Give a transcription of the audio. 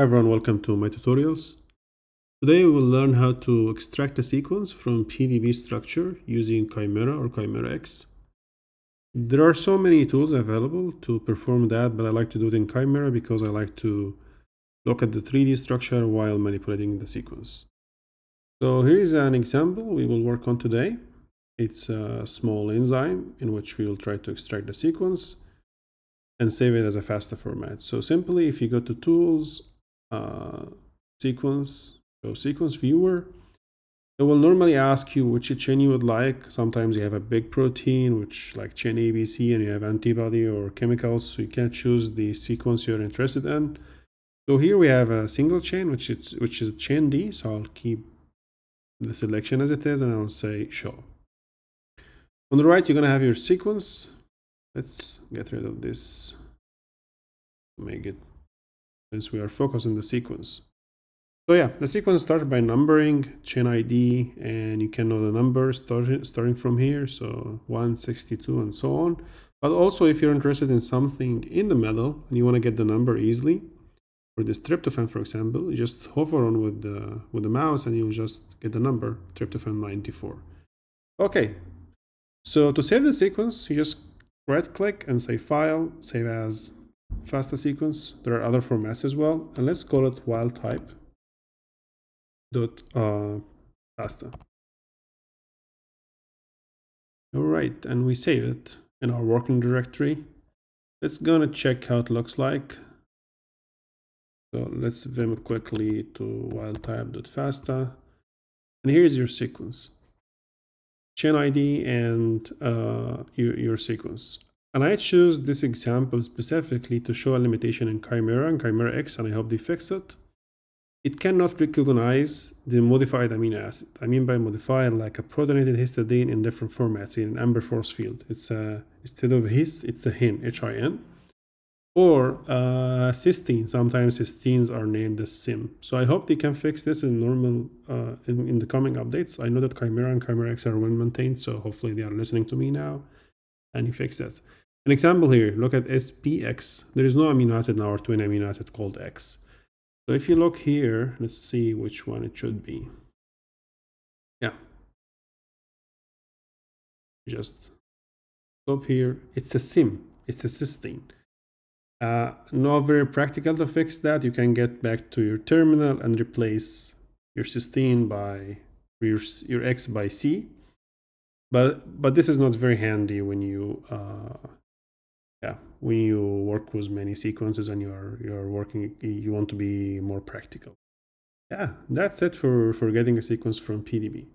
Hi everyone, welcome to my tutorials. Today we will learn how to extract a sequence from PDB structure using Chimera or ChimeraX. There are so many tools available to perform that, but I like to do it in Chimera because I like to look at the 3D structure while manipulating the sequence. So here is an example we will work on today. It's a small enzyme in which we will try to extract the sequence and save it as a FASTA format. So simply, if you go to Tools, Sequence, Show Sequence Viewer, it will normally ask you which chain you would like. Sometimes you have a big protein, which like chain ABC, and you have antibody or chemicals, so you can choose the sequence you're interested in. So here we have a single chain, which is chain D. So I'll keep the selection as it is, and I'll say Show. On the right, you're gonna have your sequence. Let's get rid of this. Make it, since we are focused on the sequence. So yeah, the sequence starts by numbering chain ID, and you can know the number starting from here. So 162 and so on. But also, if you're interested in something in the middle and you want to get the number easily, for this tryptophan, for example, you just hover on with the mouse and you'll just get the number tryptophan 94. Okay, so to save the sequence, you just right click and say File, Save as FASTA sequence. There are other formats as well, and let's call it wild type .FASTA. All right, and we save it in our working directory. Let's gonna check how it looks like. So let's vim quickly to wildtype.fasta, and here's your sequence, chain ID, and your sequence. And I choose this example specifically to show a limitation in Chimera and ChimeraX, and I hope they fix it. It cannot recognize the modified amino acid. I mean by modified, like a protonated histidine in different formats in an amber force field. It's instead of his, it's a hin, H-I-N. Or cysteine. Sometimes cysteines are named as sim. So I hope they can fix this in normal in the coming updates. I know that Chimera and ChimeraX are well maintained, so hopefully they are listening to me now and you fix that. An example here, look at SPX. There is no amino acid in our twin amino acid called X. So if you look here, let's see which one it should be. Yeah. Just stop here. It's a sim. It's a cysteine. Not very practical to fix that. You can get back to your terminal and replace your cysteine by your X by C. But this is not very handy when you when you work with many sequences and you're working, you want to be more practical. Yeah, that's it for getting a sequence from PDB.